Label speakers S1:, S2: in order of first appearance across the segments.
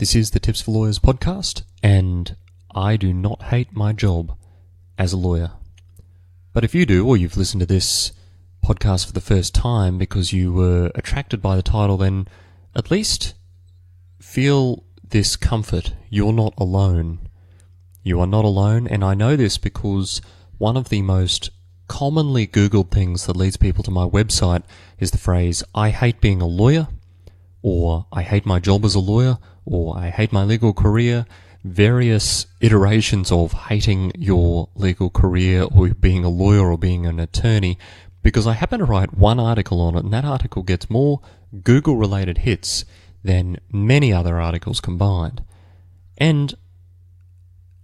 S1: This is the Tips for Lawyers podcast, and I do not hate my job as a lawyer. But if you do, or you've listened to this podcast for the first time because you were attracted by the title, then at least feel this comfort. You're not alone. You are not alone, and I know this because one of the most commonly Googled things that leads people to my website is the phrase, I hate being a lawyer, or I hate my job as a lawyer, or I hate my legal career. Various iterations of hating your legal career or being a lawyer or being an attorney, because I happen to write one article on it, and that article gets more Google-related hits than many other articles combined. And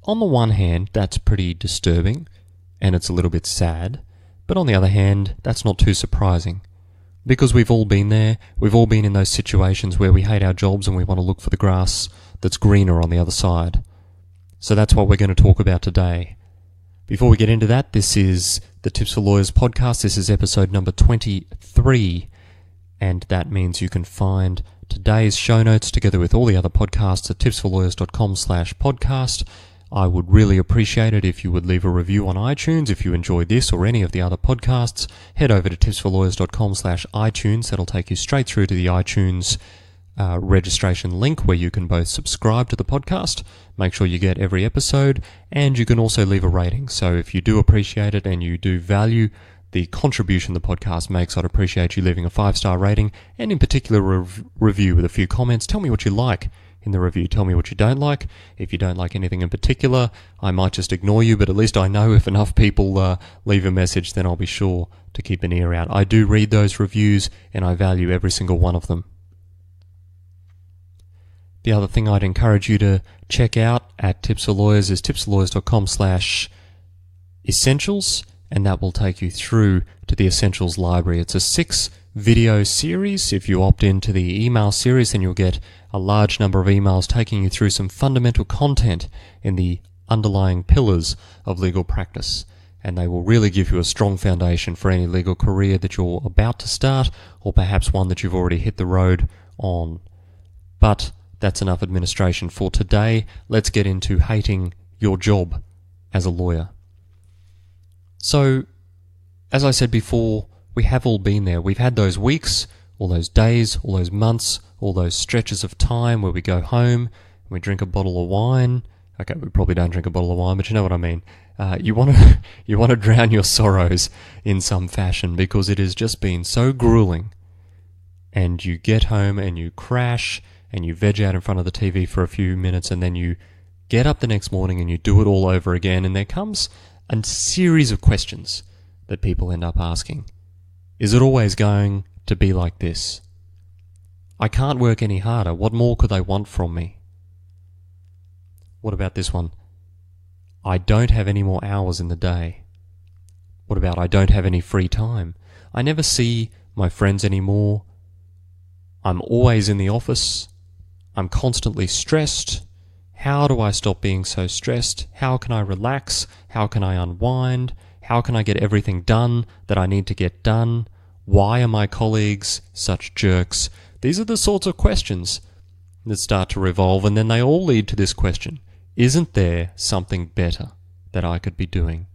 S1: on the one hand, that's pretty disturbing, and it's a little bit sad, but on the other hand, that's not too surprising. Because we've all been there, we've all been in those situations where we hate our jobs and we want to look for the grass that's greener on the other side. So that's what we're going to talk about today. Before we get into that, this is the Tips for Lawyers podcast. This is episode number 23, and that means you can find today's show notes together with all the other podcasts at tipsforlawyers.com/podcast. I would really appreciate it if you would leave a review on iTunes. If you enjoyed this or any of the other podcasts, head over to tipsforlawyers.com/iTunes. That'll take you straight through to the iTunes registration link where you can both subscribe to the podcast, make sure you get every episode, and you can also leave a rating. So if you do appreciate it and you do value the contribution the podcast makes, I'd appreciate you leaving a 5-star rating, and in particular a review with a few comments. Tell me what you like in the review. Tell me what you don't like. If you don't like anything in particular, I might just ignore you, but at least I know if enough people leave a message, then I'll be sure to keep an ear out. I do read those reviews, and I value every single one of them. The other thing I'd encourage you to check out at Tips for Lawyers is tipsforlawyers.com/essentials, and that will take you through to the Essentials Library. It's a 6-video series. If you opt into the email series, then you'll get a large number of emails taking you through some fundamental content in the underlying pillars of legal practice. And they will really give you a strong foundation for any legal career that you're about to start, or perhaps one that you've already hit the road on. But that's enough administration for today. Let's get into hating your job as a lawyer. So, as I said before, we have all been there. We've had those weeks, all those days, all those months, all those stretches of time where we go home and we drink a bottle of wine. Okay, we probably don't drink a bottle of wine, but you know what I mean. You want to drown your sorrows in some fashion because it has just been so grueling. And you get home and you crash and you veg out in front of the TV for a few minutes, and then you get up the next morning and you do it all over again, and there comes a series of questions that people end up asking. Is it always going to be like this? I can't work any harder. What more could they want from me? What about this one? I don't have any more hours in the day. What about I don't have any free time? I never see my friends anymore. I'm always in the office. I'm constantly stressed. How do I stop being so stressed? How can I relax? How can I unwind? How can I get everything done that I need to get done? Why are my colleagues such jerks? These are the sorts of questions that start to revolve, and then they all lead to this question. Isn't there something better that I could be doing?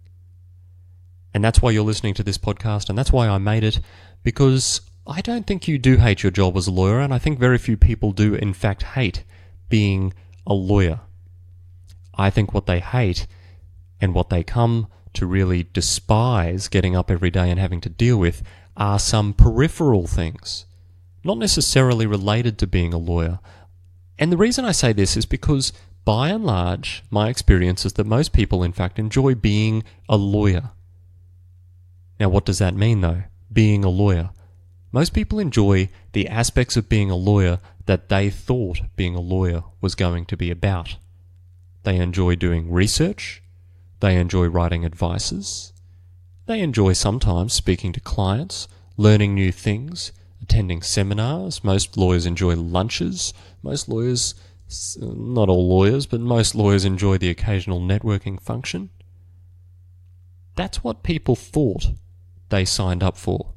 S1: And that's why you're listening to this podcast, and that's why I made it, because I don't think you do hate your job as a lawyer, and I think very few people do in fact hate being a lawyer. I think what they hate and what they come to really despise getting up every day and having to deal with are some peripheral things, not necessarily related to being a lawyer. And the reason I say this is because, by and large, my experience is that most people in fact enjoy being a lawyer. Now, what does that mean though, being a lawyer? Most people enjoy the aspects of being a lawyer that they thought being a lawyer was going to be about. They enjoy doing research. They enjoy writing advices. They enjoy sometimes speaking to clients, learning new things, attending seminars. Most lawyers enjoy lunches. Most lawyers, not all lawyers, but most lawyers enjoy the occasional networking function. That's what people thought they signed up for.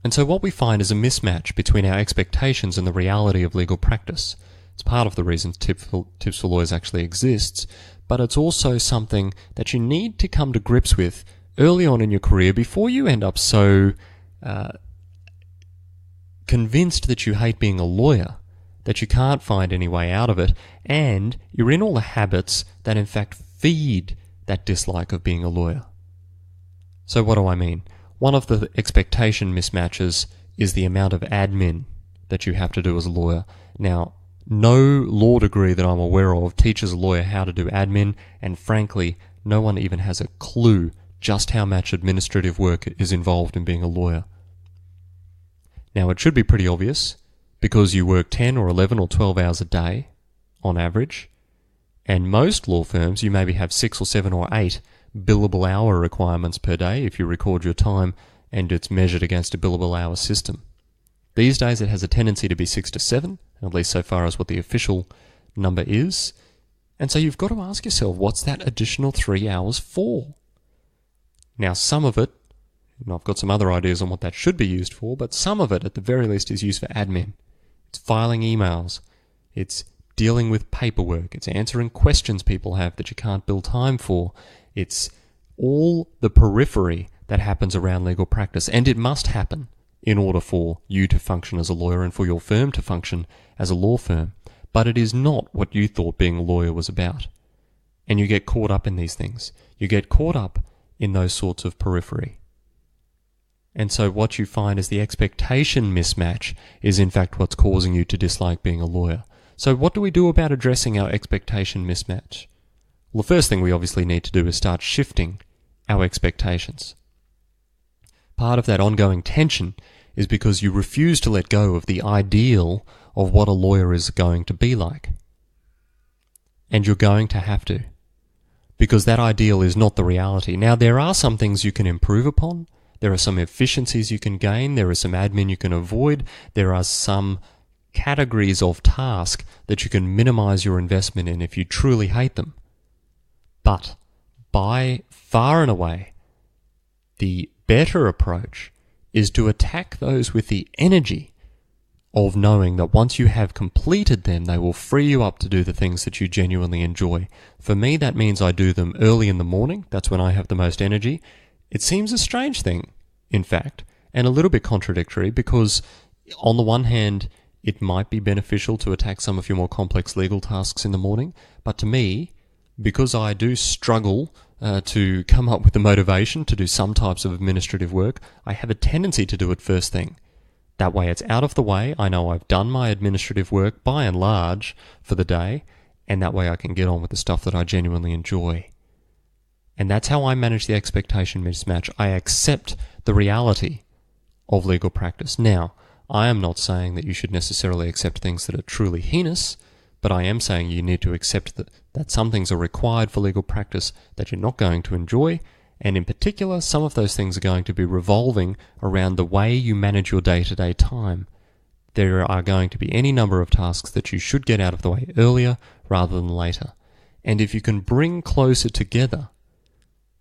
S1: And so what we find is a mismatch between our expectations and the reality of legal practice. It's part of the reason Tips for Lawyers actually exists, but it's also something that you need to come to grips with early on in your career before you end up so convinced that you hate being a lawyer, that you can't find any way out of it, and you're in all the habits that in fact feed that dislike of being a lawyer. So what do I mean? One of the expectation mismatches is the amount of admin that you have to do as a lawyer. Now, no law degree that I'm aware of teaches a lawyer how to do admin, and frankly, no one even has a clue just how much administrative work is involved in being a lawyer. Now, it should be pretty obvious, because you work 10 or 11 or 12 hours a day, on average, and most law firms, you maybe have 6 or 7 or 8 billable hour requirements per day if you record your time and it's measured against a billable hour system. These days it has a tendency to be 6 to 7, at least so far as what the official number is. And so you've got to ask yourself, what's that additional 3 hours for? Now some of it, and I've got some other ideas on what that should be used for, but some of it at the very least is used for admin. It's filing emails. It's dealing with paperwork. It's answering questions people have that you can't bill time for. It's all the periphery that happens around legal practice, and it must happen in order for you to function as a lawyer and for your firm to function as a law firm. But it is not what you thought being a lawyer was about. And you get caught up in these things. You get caught up in those sorts of periphery. And so what you find is the expectation mismatch is in fact what's causing you to dislike being a lawyer. So what do we do about addressing our expectation mismatch? Well, the first thing we obviously need to do is start shifting our expectations. Part of that ongoing tension is because you refuse to let go of the ideal of what a lawyer is going to be like. And you're going to have to, because that ideal is not the reality. Now, there are some things you can improve upon. There are some efficiencies you can gain. There is some admin you can avoid. There are some categories of task that you can minimize your investment in if you truly hate them. But by far and away, the better approach is to attack those with the energy of knowing that once you have completed them, they will free you up to do the things that you genuinely enjoy. For me, that means I do them early in the morning. That's when I have the most energy. It seems a strange thing, in fact, and a little bit contradictory, because on the one hand, it might be beneficial to attack some of your more complex legal tasks in the morning, but to me, because I do struggle to come up with the motivation to do some types of administrative work, I have a tendency to do it first thing. That way it's out of the way, I know I've done my administrative work by and large for the day, and that way I can get on with the stuff that I genuinely enjoy. And that's how I manage the expectation mismatch. I accept the reality of legal practice. Now, I am not saying that you should necessarily accept things that are truly heinous, but I am saying you need to accept that some things are required for legal practice that you're not going to enjoy, and in particular, some of those things are going to be revolving around the way you manage your day-to-day time. There are going to be any number of tasks that you should get out of the way earlier rather than later. And if you can bring closer together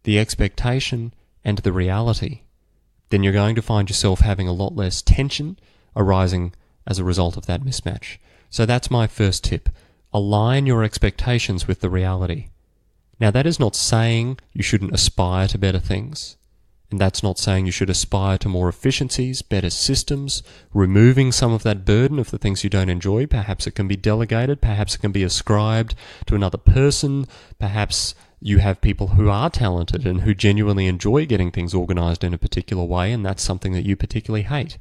S1: the expectation and the reality, then you're going to find yourself having a lot less tension arising as a result of that mismatch. So that's my first tip. Align your expectations with the reality. Now, that is not saying you shouldn't aspire to better things, and that's not saying you should aspire to more efficiencies, better systems, removing some of that burden of the things you don't enjoy. Perhaps it can be delegated, perhaps it can be ascribed to another person, perhaps you have people who are talented and who genuinely enjoy getting things organized in a particular way, and that's something that you particularly hate.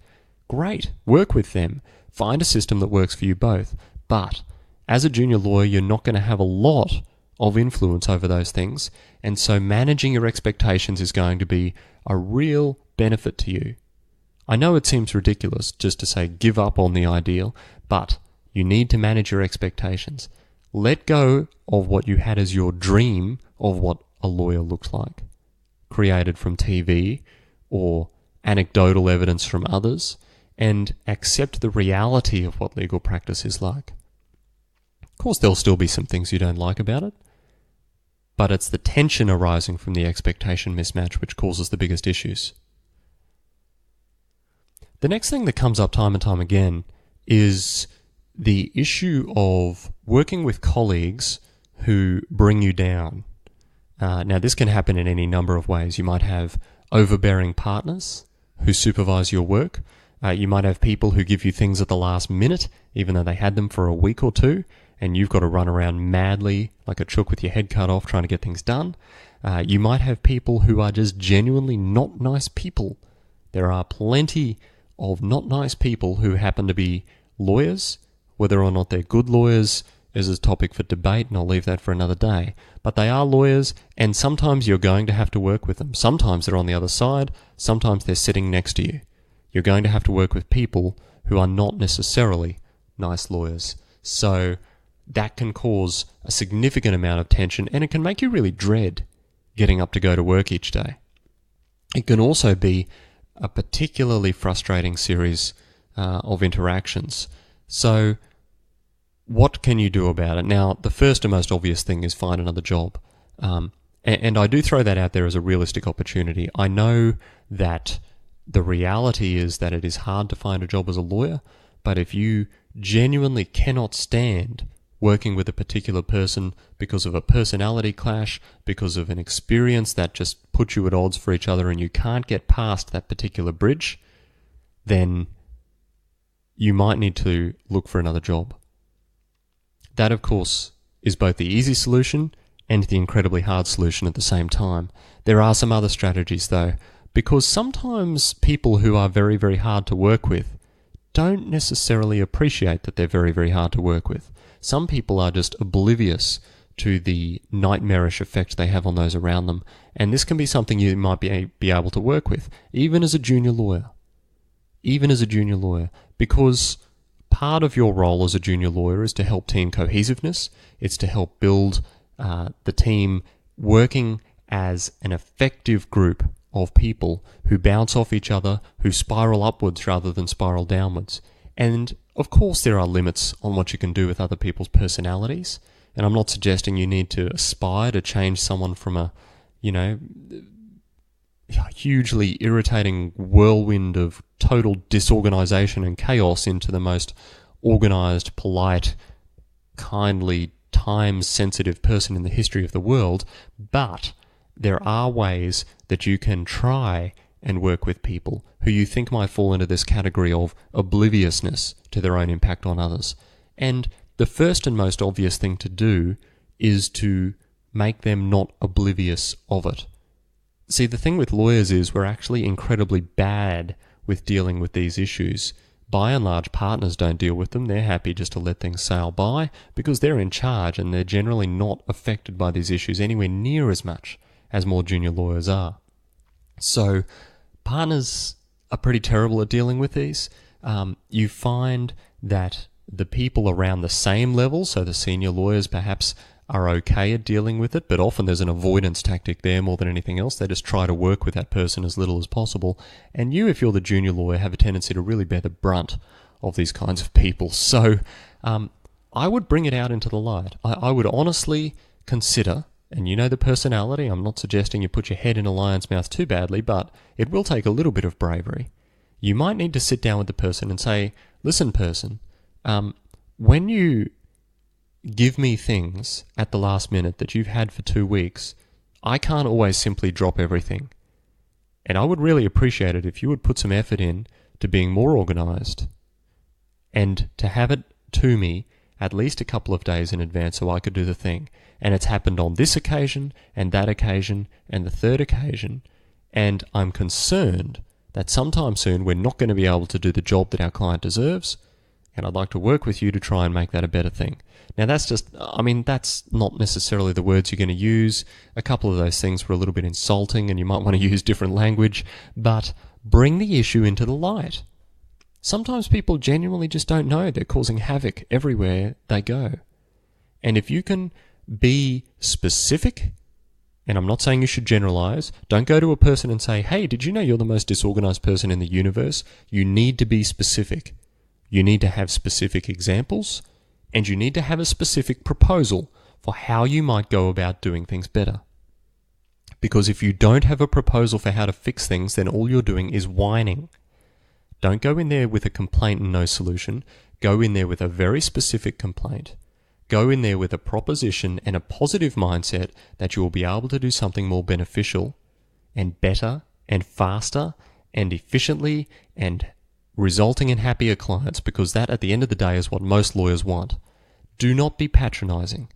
S1: Great, work with them. Find a system that works for you both. But as a junior lawyer, you're not going to have a lot of influence over those things, and so managing your expectations is going to be a real benefit to you. I know it seems ridiculous just to say give up on the ideal, but you need to manage your expectations. Let go of what you had as your dream of what a lawyer looks like, created from TV or anecdotal evidence from others, and accept the reality of what legal practice is like. Of course, there'll still be some things you don't like about it, but it's the tension arising from the expectation mismatch which causes the biggest issues. The next thing that comes up time and time again is the issue of working with colleagues who bring you down. Now, this can happen in any number of ways. You might have overbearing partners who supervise your work. You might have people who give you things at the last minute, even though they had them for a week or two, and you've got to run around madly like a chook with your head cut off trying to get things done. You might have people who are just genuinely not nice people. There are plenty of not nice people who happen to be lawyers. Whether or not they're good lawyers is a topic for debate, and I'll leave that for another day. But they are lawyers, and sometimes you're going to have to work with them. Sometimes they're on the other side, sometimes they're sitting next to you. You're going to have to work with people who are not necessarily nice lawyers. So that can cause a significant amount of tension, and it can make you really dread getting up to go to work each day. It can also be a particularly frustrating series of interactions. So what can you do about it? Now, the first and most obvious thing is find another job. And I do throw that out there as a realistic opportunity. I know that the reality is that it is hard to find a job as a lawyer, but if you genuinely cannot stand working with a particular person because of a personality clash, because of an experience that just puts you at odds for each other and you can't get past that particular bridge, then you might need to look for another job. That, of course, is both the easy solution and the incredibly hard solution at the same time. There are some other strategies, though, because sometimes people who are very, very hard to work with don't necessarily appreciate that they're very, very hard to work with. Some people are just oblivious to the nightmarish effect they have on those around them, and this can be something you might be able to work with, even as a junior lawyer. Even as a junior lawyer, because part of your role as a junior lawyer is to help team cohesiveness. It's to help build the team working as an effective group of people who bounce off each other, who spiral upwards rather than spiral downwards. And of course there are limits on what you can do with other people's personalities. And I'm not suggesting you need to aspire to change someone from a, hugely irritating whirlwind of total disorganization and chaos into the most organized, polite, kindly, time-sensitive person in the history of the world. But there are ways that you can try and work with people who you think might fall into this category of obliviousness to their own impact on others. And the first and most obvious thing to do is to make them not oblivious of it. See, the thing with lawyers is we're actually incredibly bad with dealing with these issues. By and large, partners don't deal with them. They're happy just to let things sail by because they're in charge and they're generally not affected by these issues anywhere near as much as more junior lawyers are. So partners are pretty terrible at dealing with these. You find that the people around the same level, so the senior lawyers perhaps are okay at dealing with it, but often there's an avoidance tactic there more than anything else. They just try to work with that person as little as possible. And you, if you're the junior lawyer, have a tendency to really bear the brunt of these kinds of people. So I would bring it out into the light. I would honestly consider, and you know the personality, I'm not suggesting you put your head in a lion's mouth too badly, but it will take a little bit of bravery. You might need to sit down with the person and say, listen, person, when you give me things at the last minute that you've had for 2 weeks, I can't always simply drop everything. And I would really appreciate it if you would put some effort in to being more organized and to have it to me at least a couple of days in advance so I could do the thing. And it's happened on this occasion and that occasion and the third occasion. And I'm concerned that sometime soon we're not going to be able to do the job that our client deserves. And I'd like to work with you to try and make that a better thing. Now that's not necessarily the words you're going to use. A couple of those things were a little bit insulting and you might want to use different language, but bring the issue into the light. Sometimes people genuinely just don't know they're causing havoc everywhere they go. And if you can be specific, and I'm not saying you should generalize, don't go to a person and say, hey, did you know you're the most disorganized person in the universe? You need to be specific. You need to have specific examples, and you need to have a specific proposal for how you might go about doing things better. Because if you don't have a proposal for how to fix things, then all you're doing is whining. Don't go in there with a complaint and no solution. Go in there with a very specific complaint. Go in there with a proposition and a positive mindset that you will be able to do something more beneficial and better and faster and efficiently and resulting in happier clients, because that at the end of the day is what most lawyers want. Do not be patronizing.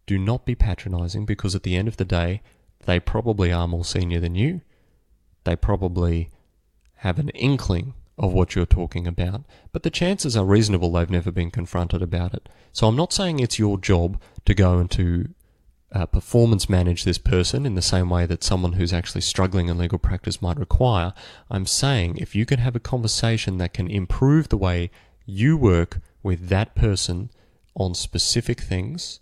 S1: Do not be patronizing, because at the end of the day, they probably are more senior than you. They probably have an inkling of what you're talking about, but the chances are reasonable they've never been confronted about it. So I'm not saying it's your job to go and to performance manage this person in the same way that someone who's actually struggling in legal practice might require. I'm saying if you can have a conversation that can improve the way you work with that person on specific things,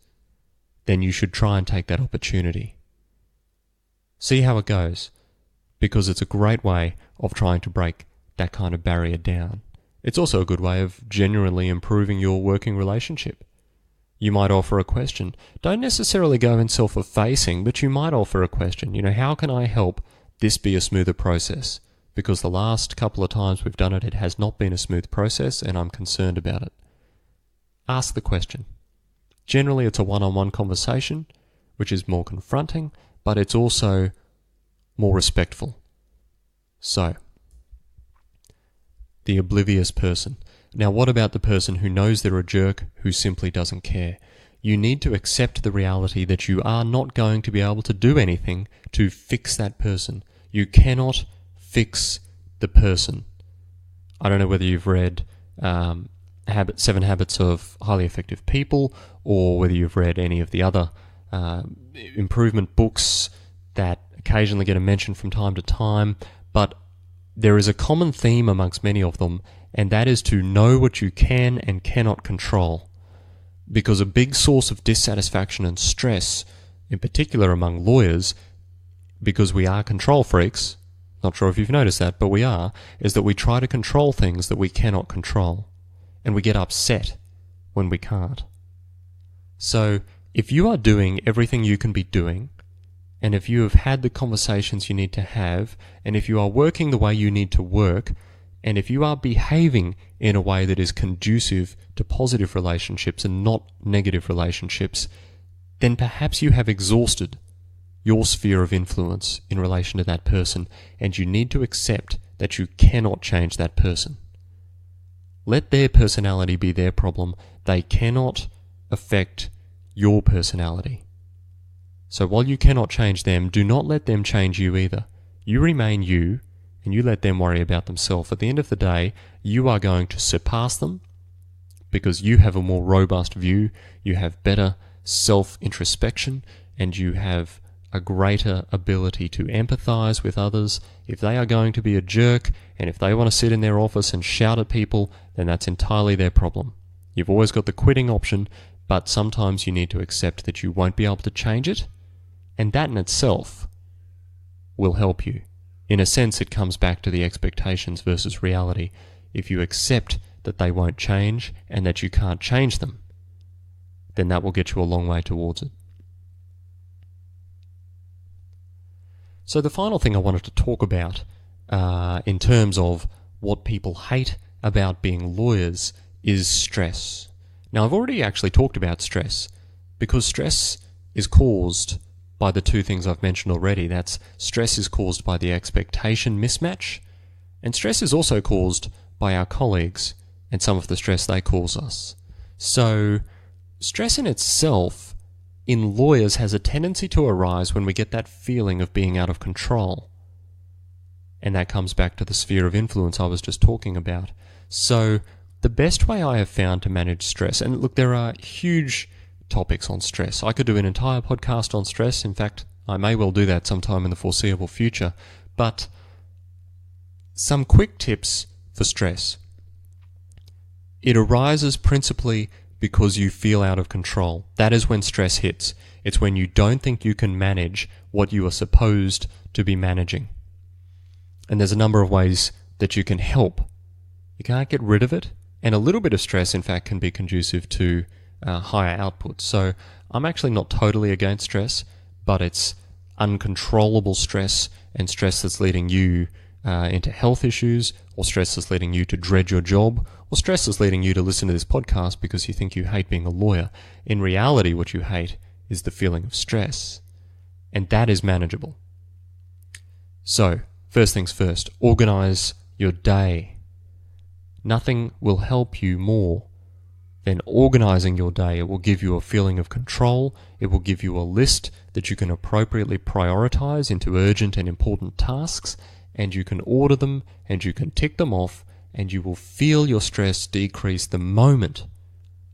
S1: then you should try and take that opportunity. See how it goes, because it's a great way of trying to break that kind of barrier down. It's also a good way of genuinely improving your working relationship. You might offer a question. Don't necessarily go in self-effacing, but you might offer a question. How can I help this be a smoother process? Because the last couple of times we've done it, it has not been a smooth process, and I'm concerned about it. Ask the question. Generally, it's a one-on-one conversation, which is more confronting, but it's also more respectful. So, the oblivious person. Now, what about the person who knows they're a jerk, who simply doesn't care? You need to accept the reality that you are not going to be able to do anything to fix that person. You cannot fix the person. I don't know whether you've read 7 Habits of Highly Effective People, or whether you've read any of the other improvement books that occasionally get a mention from time to time, but there is a common theme amongst many of them, and that is to know what you can and cannot control. Because a big source of dissatisfaction and stress, in particular among lawyers, because we are control freaks, not sure if you've noticed that, but we are, is that we try to control things that we cannot control. And we get upset when we can't. So, if you are doing everything you can be doing, and if you have had the conversations you need to have, and if you are working the way you need to work, and if you are behaving in a way that is conducive to positive relationships and not negative relationships, then perhaps you have exhausted your sphere of influence in relation to that person, and you need to accept that you cannot change that person. Let their personality be their problem. They cannot affect your personality. So while you cannot change them, do not let them change you either. You remain you, and you let them worry about themselves. At the end of the day, you are going to surpass them because you have a more robust view, you have better self-introspection, and you have a greater ability to empathize with others. If they are going to be a jerk, and if they want to sit in their office and shout at people, then that's entirely their problem. You've always got the quitting option, but sometimes you need to accept that you won't be able to change it, and that in itself will help you. In a sense, it comes back to the expectations versus reality. If you accept that they won't change and that you can't change them, then that will get you a long way towards it. So the final thing I wanted to talk about in terms of what people hate about being lawyers is stress. Now, I've already actually talked about stress, because stress is caused by the two things I've mentioned already. That's stress is caused by the expectation mismatch, and stress is also caused by our colleagues and some of the stress they cause us. So stress in itself in lawyers has a tendency to arise when we get that feeling of being out of control. And that comes back to the sphere of influence I was just talking about. So the best way I have found to manage stress, and look, there are huge topics on stress. I could do an entire podcast on stress. In fact, I may well do that sometime in the foreseeable future. But some quick tips for stress. It arises principally because you feel out of control. That is when stress hits. It's when you don't think you can manage what you are supposed to be managing. And there's a number of ways that you can help. You can't get rid of it. And a little bit of stress, in fact, can be conducive to higher output. So I'm actually not totally against stress, but it's uncontrollable stress and stress that's leading you into health issues, or stress that's leading you to dread your job, Well, stress is leading you to listen to this podcast because you think you hate being a lawyer. In reality, what you hate is the feeling of stress. And that is manageable. So, first things first, organize your day. Nothing will help you more than organizing your day. It will give you a feeling of control. It will give you a list that you can appropriately prioritize into urgent and important tasks, and you can order them and you can tick them off, and you will feel your stress decrease the moment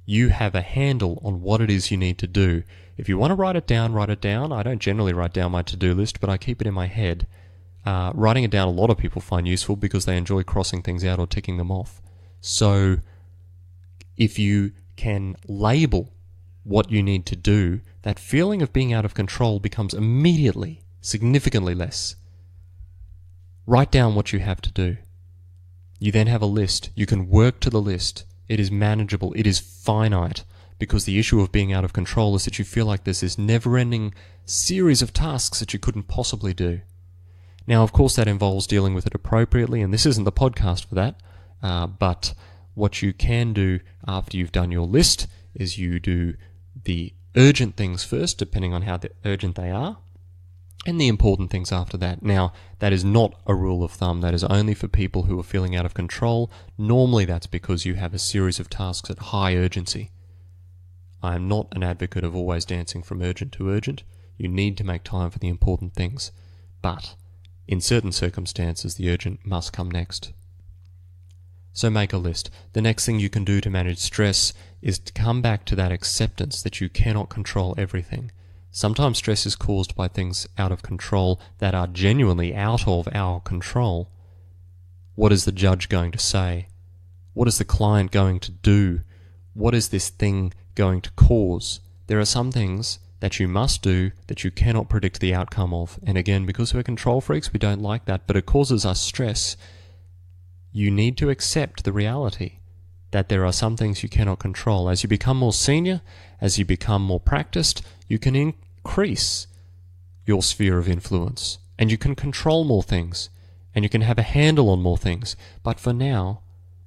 S1: you have a handle on what it is you need to do. If you want to write it down, write it down. I don't generally write down my to-do list, but I keep it in my head. Writing it down a lot of people find useful because they enjoy crossing things out or ticking them off. So if you can label what you need to do, that feeling of being out of control becomes immediately significantly less. Write down what you have to do. You then have a list. You can work to the list. It is manageable. It is finite, because the issue of being out of control is that you feel like there's this never-ending series of tasks that you couldn't possibly do. Now, of course, that involves dealing with it appropriately, and this isn't the podcast for that, but what you can do after you've done your list is you do the urgent things first, depending on how urgent they are, and the important things after that. Now, that is not a rule of thumb. That is only for people who are feeling out of control. Normally, that's because you have a series of tasks at high urgency. I am not an advocate of always dancing from urgent to urgent. You need to make time for the important things. But in certain circumstances, the urgent must come next. So make a list. The next thing you can do to manage stress is to come back to that acceptance that you cannot control everything. Sometimes stress is caused by things out of control that are genuinely out of our control. What is the judge going to say? What is the client going to do? What is this thing going to cause? There are some things that you must do that you cannot predict the outcome of. And again, because we're control freaks, we don't like that, but it causes us stress. You need to accept the reality that there are some things you cannot control. As you become more senior, as you become more practiced, you can increase your sphere of influence, and you can control more things, and you can have a handle on more things. But for now,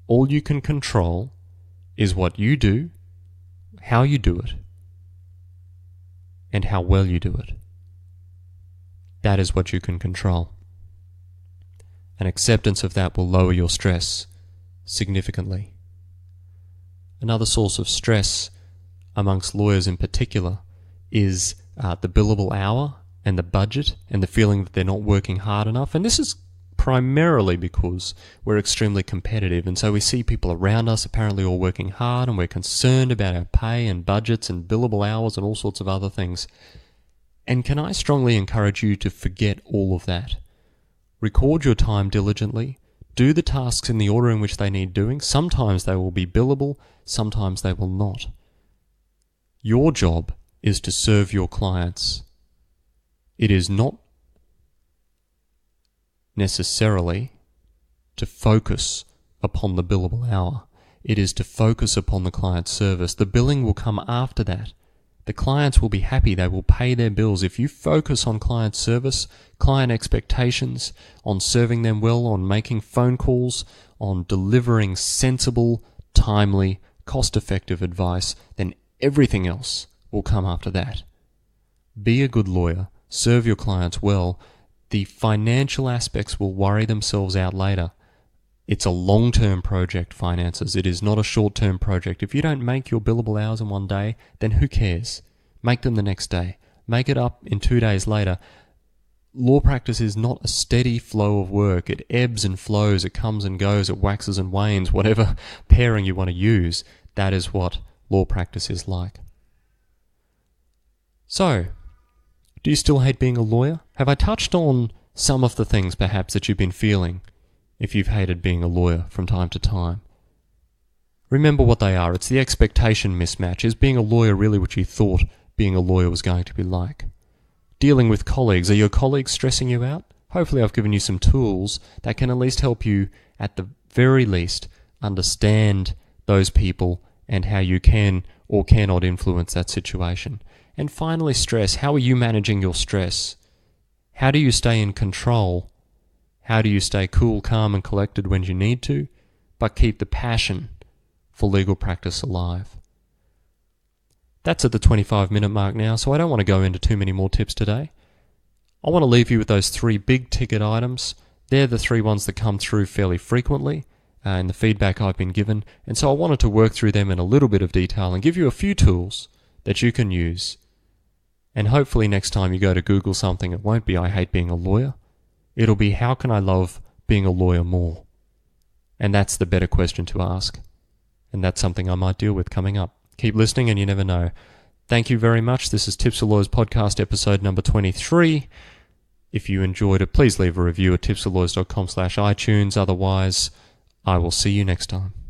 S1: all you can control is what you do, how you do it, and how well you do it. That is what you can control. An acceptance of that will lower your stress significantly. Another source of stress amongst lawyers in particular is the billable hour and the budget and the feeling that they're not working hard enough. And this is primarily because we're extremely competitive, and so we see people around us apparently all working hard, and we're concerned about our pay and budgets and billable hours and all sorts of other things. And can I strongly encourage you to forget all of that? Record your time diligently. Do the tasks in the order in which they need doing. Sometimes they will be billable, sometimes they will not. Your job is to serve your clients. It is not necessarily to focus upon the billable hour. It is to focus upon the client service. The billing will come after that. The clients will be happy. They will pay their bills. If you focus on client service, client expectations, on serving them well, on making phone calls, on delivering sensible, timely, cost-effective advice, then everything else will come after that. Be a good lawyer. Serve your clients well. The financial aspects will worry themselves out later. It's a long-term project, finances. It is not a short-term project. If you don't make your billable hours in one day, then who cares? Make them the next day. Make it up in 2 days later. Law practice is not a steady flow of work. It ebbs and flows. It comes and goes. It waxes and wanes. Whatever pairing you want to use, that is what law practice is like. So, do you still hate being a lawyer? Have I touched on some of the things perhaps that you've been feeling if you've hated being a lawyer from time to time? Remember what they are. It's the expectation mismatch. Is being a lawyer really what you thought being a lawyer was going to be like? Dealing with colleagues. Are your colleagues stressing you out? Hopefully I've given you some tools that can at least help you, at the very least, understand those people and how you can or cannot influence that situation. And finally, stress. How are you managing your stress? How do you stay in control? How do you stay cool, calm, and collected when you need to, but keep the passion helpful legal practice alive. That's at the 25-minute mark now, so I don't want to go into too many more tips today. I want to leave you with those 3 big ticket items. They're the 3 ones that come through fairly frequently in the feedback I've been given, and so I wanted to work through them in a little bit of detail and give you a few tools that you can use. And hopefully next time you go to Google something, it won't be "I hate being a lawyer." It'll be "How can I love being a lawyer more?" And that's the better question to ask. And that's something I might deal with coming up. Keep listening and you never know. Thank you very much. This is Tips for Lawyers podcast episode number 23. If you enjoyed it, please leave a review at tipsforlawyers.com/iTunes. Otherwise, I will see you next time.